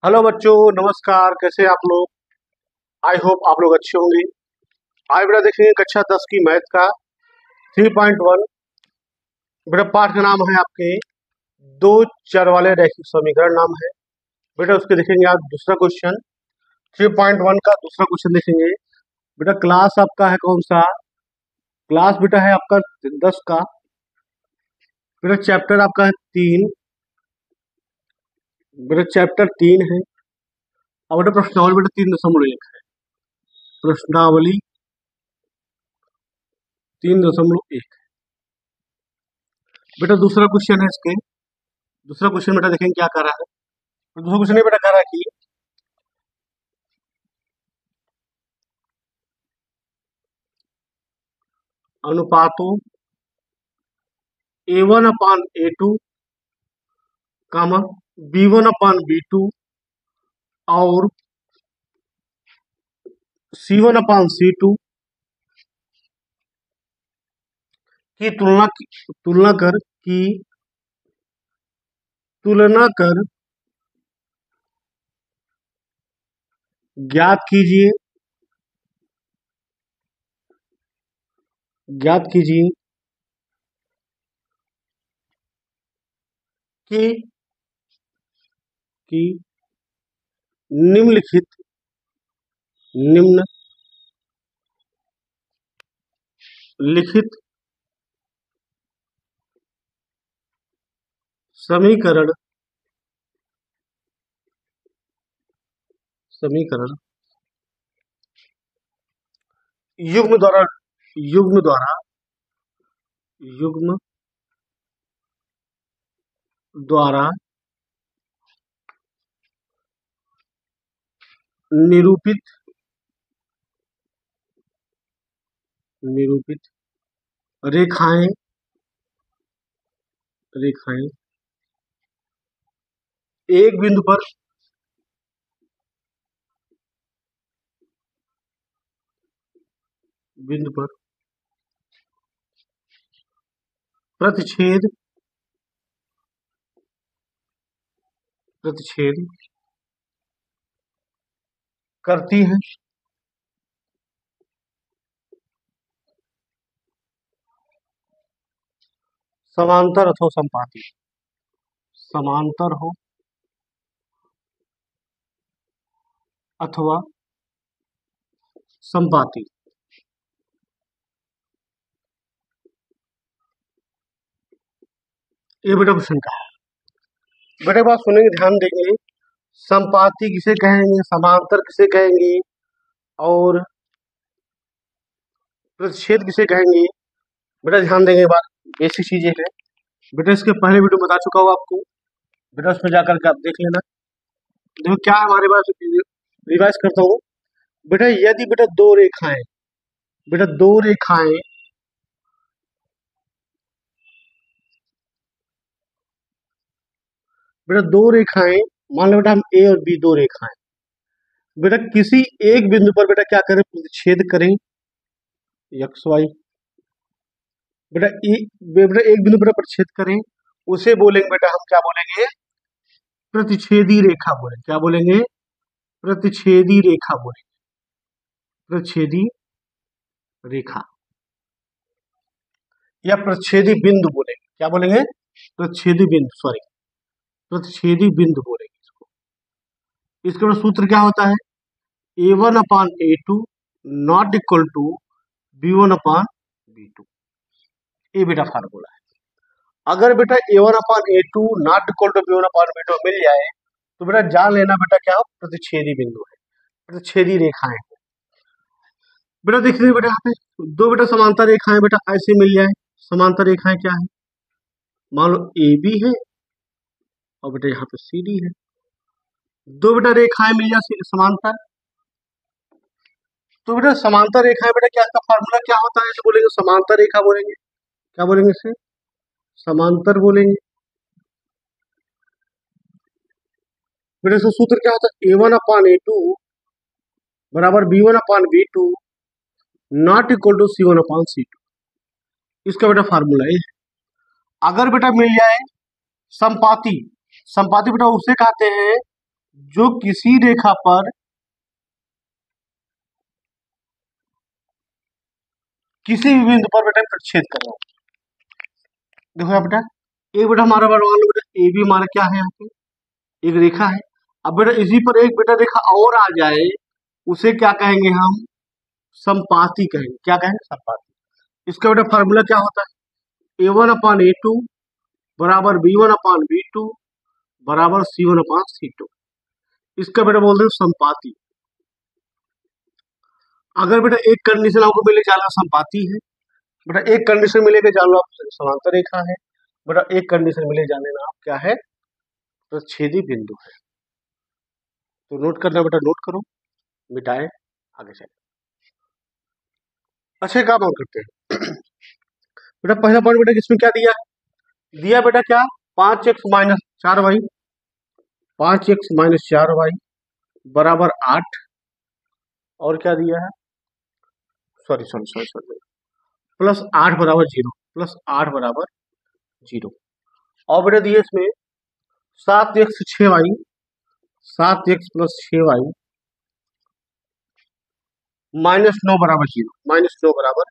Hello बच्चों, नमस्कार। कैसे हैं आप लोग? आई होप आप लोग अच्छे होंगे। आज बेटा देखेंगे कक्षा 10 की मैथ का 3.1। बेटा पाठ का नाम है आपके दो चर वाले रैखिक समीकरण नाम है। बेटा उसके देखेंगे आप दूसरा क्वेश्चन 3.1 का दूसरा क्वेश्चन देखेंगे। बेटा क्लास आपका है कौन सा? क्लास बेटा है आपका 10 का। बेटा चैप्टर आपका है 3। बेटा चैप्टर 3 है। और बेटा प्रश्नावली बेटा 3.1 है। प्रश्नावली 3.1। बेटा दूसरा क्वेश्चन है इसके। दूसरा क्वेश्चन बेटा देखेंगे क्या कर रहा है। तो दूसरा क्वेश्चन ये बेटा कह रहा है कि अनुपातों A1/A2 कामा B1/B2 और C1/C2 की तुलना कर ज्ञात कीजिए कि कि निम्नलिखित समीकरण युग्म द्वारा युग्म द्वारा युग्म द्वारा निरूपित रेखाएं एक बिंदु पर प्रतिच्छेद करती है। समांतर अथवा संपाती। समांतर हो अथवा संपाती। ये बेटा क्वेश्चन का है। बेटे बात सुनेंगे, ध्यान देंगे। संपाती किसे कहेंगे, समांतर किसे कहेंगे और प्रतिच्छेद किसे कहेंगे। बेटा ध्यान देंगे, एक बार बेसिक चीजें हैं। बेटा इसके पहले वीडियो बता चुका हूँ आपको। बेटा उसमें जाकर के आप देख लेना। देखो क्या है हमारे पास, रिवाइज करता हूँ। बेटा यदि दो रेखाएं मान लो बेटा हम ए और बी दो रेखाएं बेटा किसी एक बिंदु पर बेटा क्या करें, प्रतिच्छेद करें एक्स वाई। बेटा एक बिंदु पर प्रतिच्छेद करें, उसे बोलेंगे बेटा हम क्या बोलेंगे, प्रतिच्छेदी रेखा बोलेंगे। क्या बोलेंगे? प्रतिच्छेदी रेखा बोलेंगे। प्रतिच्छेदी रेखा या प्रतिच्छेदी बिंदु बोलेंगे। क्या बोलेंगे? प्रतिच्छेदी बिंदु बोलेंगे इसको। इसका सूत्र क्या होता है? A1/A2 not equal to B1/B2। ये बेटा फार्मूला है। अगर बेटा A1/A2 not equal to B1/B2 मिल जाए तो बेटा जान लेना बेटा क्या हो, प्रतिच्छेदी बिंदु है, प्रतिच्छेदी रेखाएं हैं। बेटा देख लीजिए, बेटा यहाँ पे दो बेटा समांतर रेखाएं बेटा ऐसे मिल जाए। समांतर रेखाएं क्या है, मान लो AB है और बेटा यहाँ पे CD है। दो बेटा रेखाएं मिल जाए समांतर, तो बेटा समांतर रेखाएं बेटा क्या, इसका फार्मूला क्या होता है, तो बोलेंगे समांतर रेखा बोलेंगे। क्या बोलेंगे इसे? समांतर बोलेंगे। बेटा इसका सूत्र क्या होता है? A1/A2 बराबर B1/B2 not equal to C1/C2। इसका बेटा फार्मूला ये है। अगर बेटा मिल जाए संपाती, संपाती बेटा उसे कहते हैं जो किसी रेखा पर किसी भी बिंदु पर बेटा प्रच्छेद कर रहा है। देखो यहाँ बेटा एक बेटा हमारा मान लो बेटा ए बी हमारा क्या है, यहाँ पे एक रेखा है। अब बेटा इसी पर एक बेटा रेखा और आ जाए, उसे क्या कहेंगे हम, संपाती कहेंगे। क्या कहेंगे, संपाती। इसका बेटा फॉर्मूला क्या होता है, A1/A2 बराबर B1/B2 बराबर C1/C2। इसका बेटा बोलते हैं संपाती। अगर बेटा एक कंडीशन आपको मिले जाना संपाती है, बेटा एक कंडीशन मिलेगा जानो आप समांतर रेखा है, बेटा एक कंडीशन मिले जाने ना आप क्या है, प्रच्छेदी बिंदु है। तो नोट करना बेटा, नोट करो, मिटाए, आगे चले। अच्छा काम और करते हैं। बेटा पहला पॉइंट बेटा किसमें क्या दिया है, दिया बेटा क्या 5x-4y, 5x-4y बराबर 8, और क्या दिया है, सॉरी सॉरी सॉरी सॉरी, +8 बराबर 0, +8 बराबर 0। और बेटा दिए इसमें 7x-6y, 7x + 6y -9 बराबर 0, -9 बराबर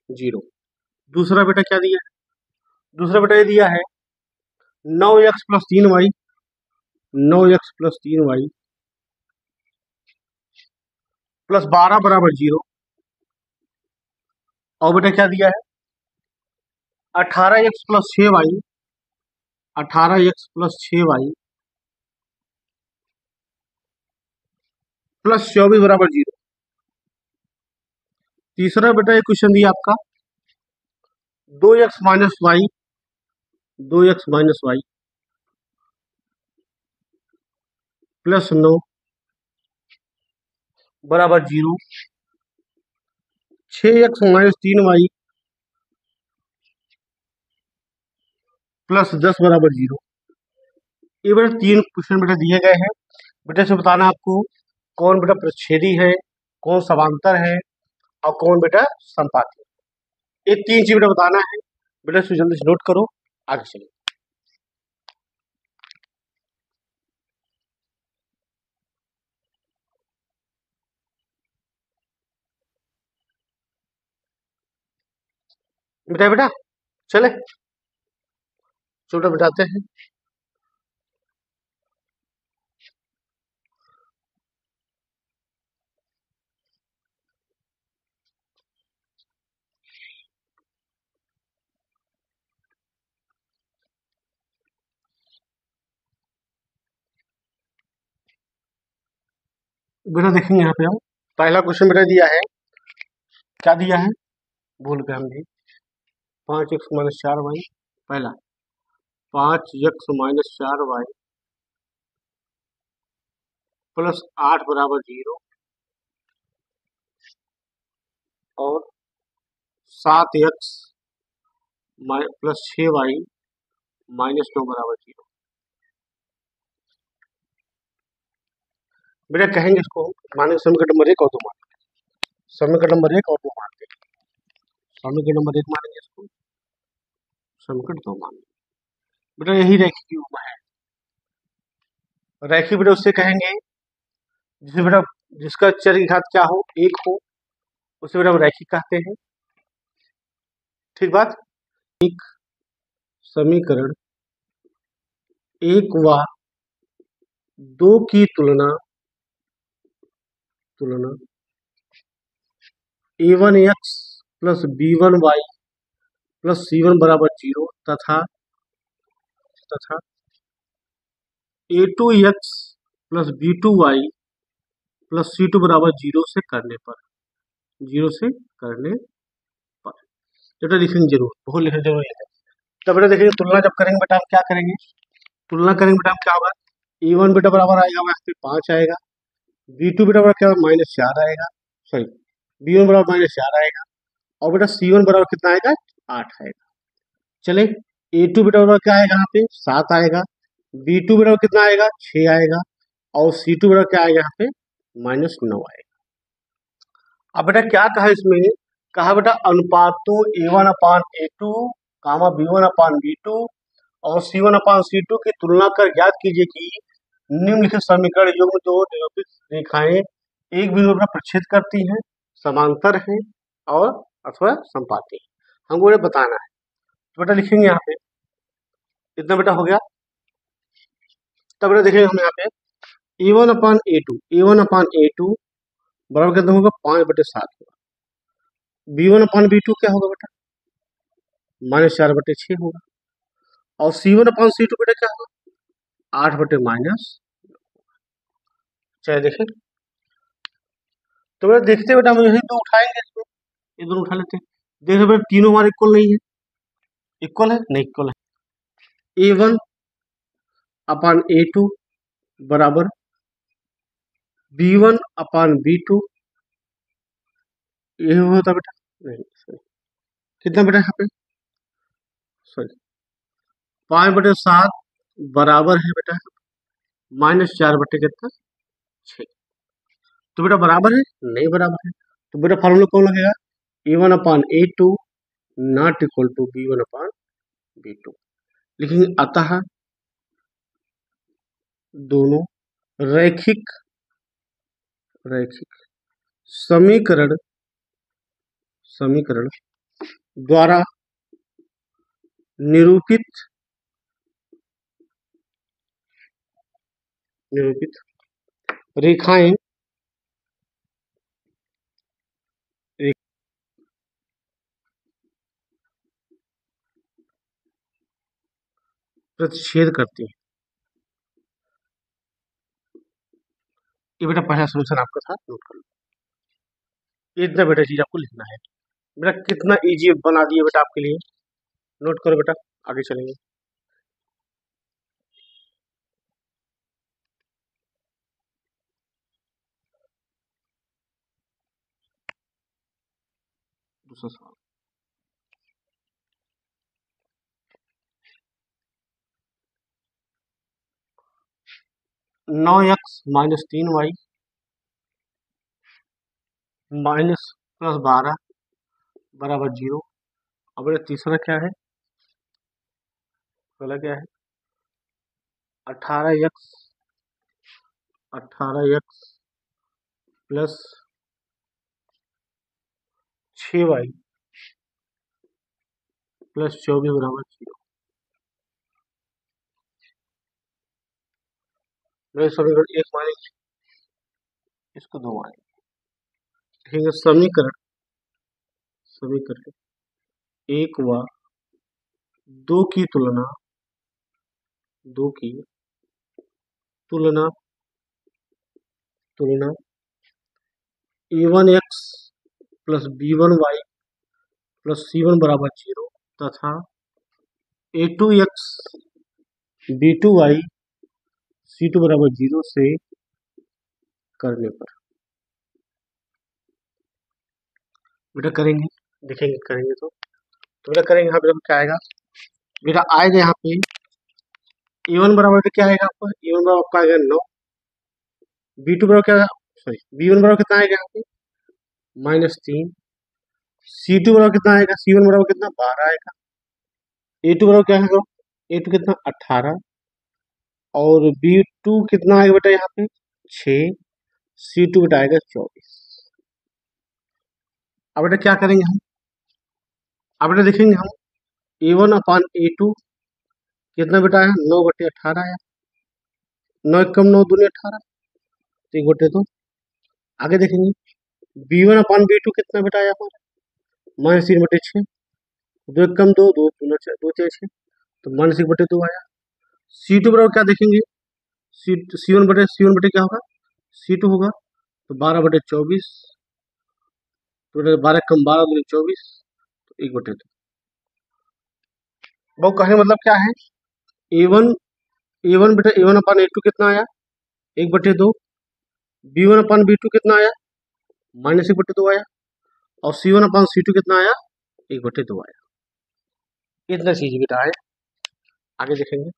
0। दूसरा बेटा क्या दिया है, दूसरा बेटा ये दिया है 9x + 3y, 9x + 3y +12 बराबर 0। और बेटा क्या दिया है 18x + 6y, 18x + 6y +24 बराबर 0। तीसरा बेटा ये क्वेश्चन दिया आपका 2x - y, 2x - y +9 बराबर 0, 6x - 3y +10 बराबर 0। ये बेटा तीन क्वेश्चन बेटा दिए गए हैं। बेटा से बताना आपको कौन बेटा प्रच्छेदी है, कौन समांतर है, और कौन बेटा संपाती है। ये तीन चीज बेटा बताना है। बेटा इसको जल्दी से नोट करो, आगे चलिए। बेटा बेटा चले छोटा बिठाते हैं। बेटा देखेंगे यहाँ पे हम पहला क्वेश्चन बेटा दिया है, क्या दिया है भूल गए हम भी, 5x - 4y। पहला 5x - 4y +8 बराबर 0, और 7x + 6y -9 बराबर 0। बेटा कहेंगे इसको माने समीकरण नंबर 1 और 2 मानेंगे, समीकरण नंबर 1 और 2 मानते हैं, समीकरण नंबर 1 मानेंगे इसको, समीकरण 2 मानेंगे। बेटा यही रैखिक योग है, रैखिक बेटा उससे कहेंगे जिसे बेटा जिसका चर की घात क्या हो, 1 हो, उसे बेटा हम रैखिक कहते हैं। ठीक बात। एक समीकरण 1 व 2 की तुलना a1x + b1y + c1 बराबर 0 तथा a2x + b2y + c2 बराबर 0 से करने पर, 0 से करने पर बेटा लिखेंगे जरूर, बहुत लिखना जरूरी है। तब बेटा देखिए तुलना जब करेंगे बेटा हम क्या करेंगे, तुलना करेंगे बेटा हम क्या होगा, a1 बेटा बराबर आएगा यहाँ पे 5 आएगा, b2 बेटा बराबर क्या -4 आएगा, सॉरी b1 बराबर -4 आएगा, और बेटा c1 बराबर कितना आएगा 8 आएगा। चले a2 बेटा बराबर क्या आएगा यहाँ पे 7 आएगा, b2 बराबर कितना आएगा 6 आएगा, और c2 बराबर क्या आएगा यहाँ पे -9 आएगा। अब बेटा क्या कहा इसमें, कहा बेटा अनुपातों a1/a2 b1/b2 और c1/c2 की तुलना कर ज्ञात कीजिए कि निम्नलिखित समीकरण युग्म दो निरूपित रेखाएं एक बिंदु पर प्रक्षेद करती हैं, समांतर हैं और अथवा संपाती हैं। हमको ये बताना है। तो बेटा लिखेंगे यहाँ पे, इतना बेटा हो गया। तब बेटा देखेंगे हम यहाँ पे A1 अपान A2 बराबर कितना होगा 5/7 होगा। B1 अपान B2 क्या होगा बेटा -4/6 होगा। और C1 अपान C2 बेटा क्या होगा 8/-। चाहे देखें तो बेटा देखते बेटा हम यही दो उठाएंगे, इसमें ये दोनों उठा लेते हैं। देखो बेटा तीनों हमारे इक्वल नहीं है, इक्वल है नहीं, इक्वल है। A1 अपान A2 बराबर B1 अपान B2, ये होता बेटा नहीं, सॉरी कितना बेटा यहाँ पे, सॉरी 5/7 बराबर है बेटा -4 कितना 6। तो बेटा बराबर है नहीं, बराबर है। तो बेटा फॉर्मूला कौन लगेगा A1 upon A2 not equal to B1 upon B2। लेकिन अतः दोनों रैखिक रैखिक समीकरण समीकरण द्वारा निरूपित निरूपित रेखाएं प्रतिच्छेद करती हैं। ये बेटा पहला सोल्यूशन आपका था, नोट कर लो। इतना बेटा चीज आपको लिखना है। बेटा कितना इजी बना दिए बेटा आपके लिए, नोट करो बेटा, आगे चलेंगे। दूसरा सवाल, 9x - 3y -+12 बराबर 0। अब बेटा तीसरा क्या है, पहला क्या है 18x प्लस 6y प्लस 24 बराबर 0। मेरे समीकरण एक मानेंगे, इसको दो मानेंगे। ठीक है, समीकरण समीकरण एक व दो की तुलना दो की तुलना तुलना A1x plus B1y plus C1 बराबर 0 तथा A2x B2y C2 बराबर 0 से करने पर बेटा करेंगे, देखेंगे करेंगे तो बेटा करेंगे। यहाँ पे क्या आएगा बेटा, आएगा यहाँ पे A1 बराबर का क्या आएगा आपका, A1 बराबर आपका आएगा 9, B2 बराबर क्या, सॉरी B1 बराबर कितना आएगा यहाँ पे -3, C2 बराबर कितना आएगा, C1 बराबर कितना 12 आएगा, A2 बराबर क्या आएगा, A2 कितना 18 और B2 कितना आएगा बेटा यहाँ पे 6, C2 बेटा आएगा 24। अब बेटा क्या करेंगे हम, अब बेटा देखेंगे हम A1 अपान A2 कितना बेटा आया 9/18 आया, 9 कम 9 दूनी 18, तो 1/2। आगे देखेंगे B1 अपान B2 कितना बेटा आया हमारा -3/6, 2 कम 2 2 दूना 2 तो -1/2 आया। C2 बराबर क्या देखेंगे, C1 बटे क्या होगा C2 होगा, तो 12/24, तो 12 कम 12 दूनी 24, तो 1/2। वो कहने मतलब क्या है, A1 बेटा A1 अपान A2 कितना आया 1/2, B1 अपान B2 कितना आया -1/2 आया, और C1 अपान C2 कितना आया 1/2 आया। इतना चीज बेटा है, आगे देखेंगे।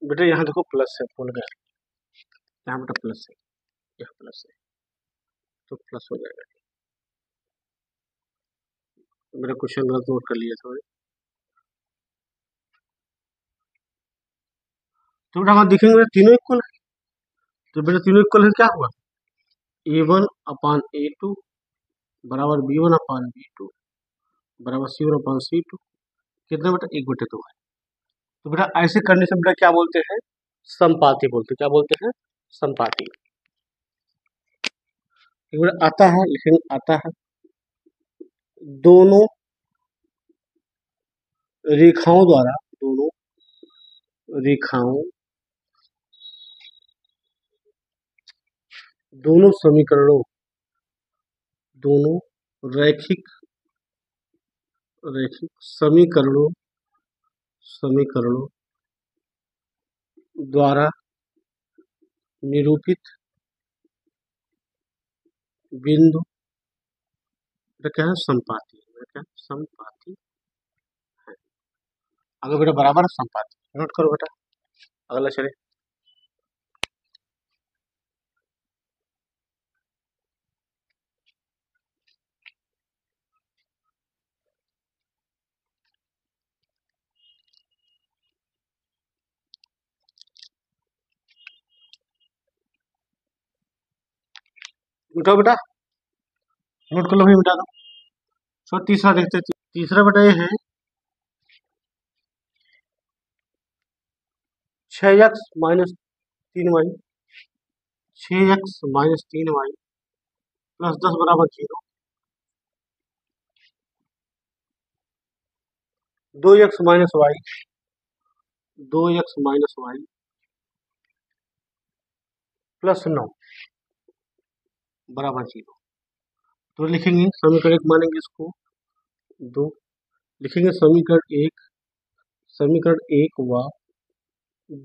बेटा यहाँ देखो प्लस है, भूल गया, यहाँ बेटा प्लस है, यह प्लस है तो प्लस हो जाएगा। मेरा क्वेश्चन गलत नोट कर लिया सॉरी। तो बेटा हम देखेंगे तीनों इक्वल है, तो बेटा तीनों इक्वल है क्या हुआ, A1 अपान A2 बराबर B1 अपान B2 बराबर C1 अपान C2, कितना बेटा 1/2 है। तो बेटा ऐसे करने से बेटा क्या बोलते हैं, समपाती बोलते हैं। क्या बोलते हैं, समपाती। एक बेटा आता है, लेकिन आता है दोनों रेखाओं द्वारा, दोनों रेखाओं, दोनों समीकरणों, दोनों रैखिक रैखिक समीकरणों समीकरणों द्वारा निरूपित बिंदु क्या है, समपाती। क्या समपाती है। अगर बेटा बराबर है समपाती, नोट करो बेटा। अगला चले, उठाओ बेटा, नोट कर लो भाई, मिटा दो। सो तीसरा देखते हैं। तीसरा बेटा ये है 6x minus 3y, 6x minus 3y plus 10 बराबर 0, 2x minus Y, 2x minus Y plus 9 बराबर 0। तो लिखेंगे समीकरण एक, मानेंगे इसको 2, लिखेंगे समीकरण एक व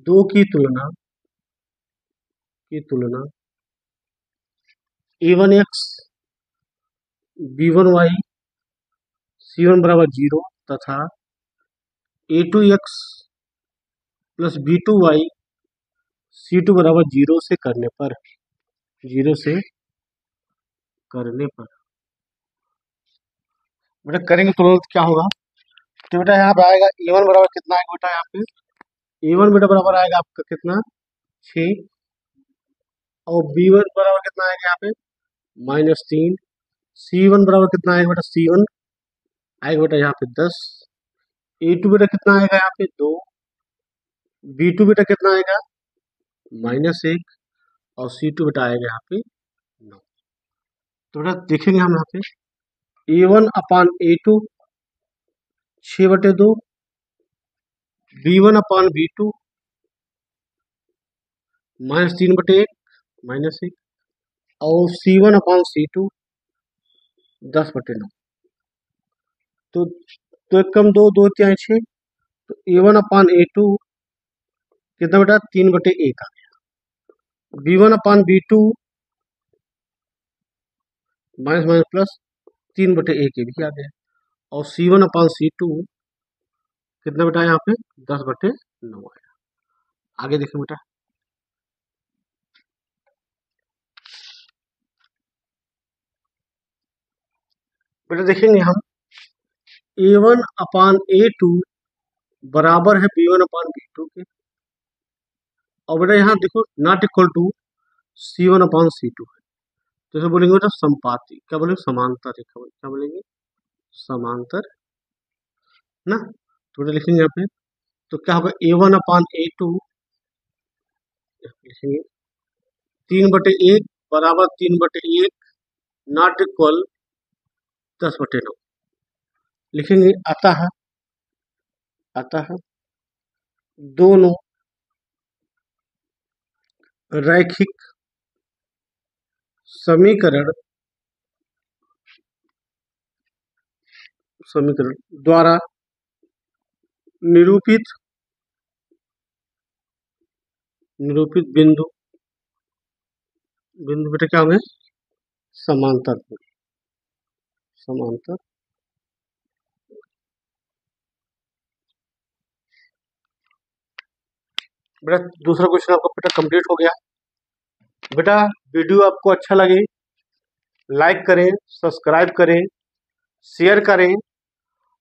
2 की तुलना a1x b1y c1 बराबर 0 तथा a2x प्लस b2y c2 बराबर 0 से करने पर, बेटा करेंगे तुरंत क्या होगा। तो बेटा यहाँ पे आएगा a1 बराबर कितना आएगा बेटा, यहाँ पे a1 बेटा बराबर आएगा आपका कितना 6, और b1 बराबर कितना आएगा यहाँ पे -3, c1 बराबर कितना आएगा बेटा, c1 आएगा बेटा यहाँ पे 10, a2 बेटा कितना आएगा यहाँ पे 2, b2 बेटा कितना आएगा -1, और c2 बेटा आएगा यहाँ पे 9। तो बेटा देखेंगे हम यहाँ पे a1 upon a2 6/2, b1 upon b2 -3/1 -1, और c1 अपान c2 10/9। तो एक कम 2, 2 तिहाई 6, तो a1 अपान a2 कितना बेटा 3/1 आ गया, b1 upon b2 minus minus plus 3/1 ये भी आ गया, और c1 अपान c2 कितना बेटा यहाँ पे 10/9 आया। आगे देखें बेटा, बेटा देखेंगे हम a1 अपान a2 बराबर है b1 अपान b2 के, और बेटा यहाँ देखो not equal to c1 upon c2 है। तो इसे बोलेंगे बेटा समपाती, क्या बोलेंगे समांतर रेखा, क्या बोलेंगे समांतर ना। तो बेटा लिखेंगे यहाँ पे, तो क्या होगा a1 अपान a2 लिखेंगे 3/1 बराबर 3/1 नॉट इक्वल 10/9 लिखेंगे। अतः दोनों रैखिक समीकरण द्वारा निरूपित बिंदु बेटा क्या होंगे समांतर बेटा दूसरा क्वेश्चन आपका बेटा कंप्लीट हो गया। बेटा वीडियो आपको अच्छा लगे लाइक करें, सब्सक्राइब करें, शेयर करें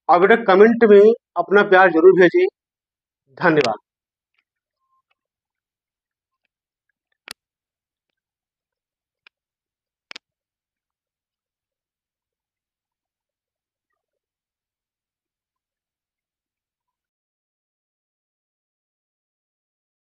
और बेटा कमेंट में अपना प्यार जरूर भेजें। धन्यवाद।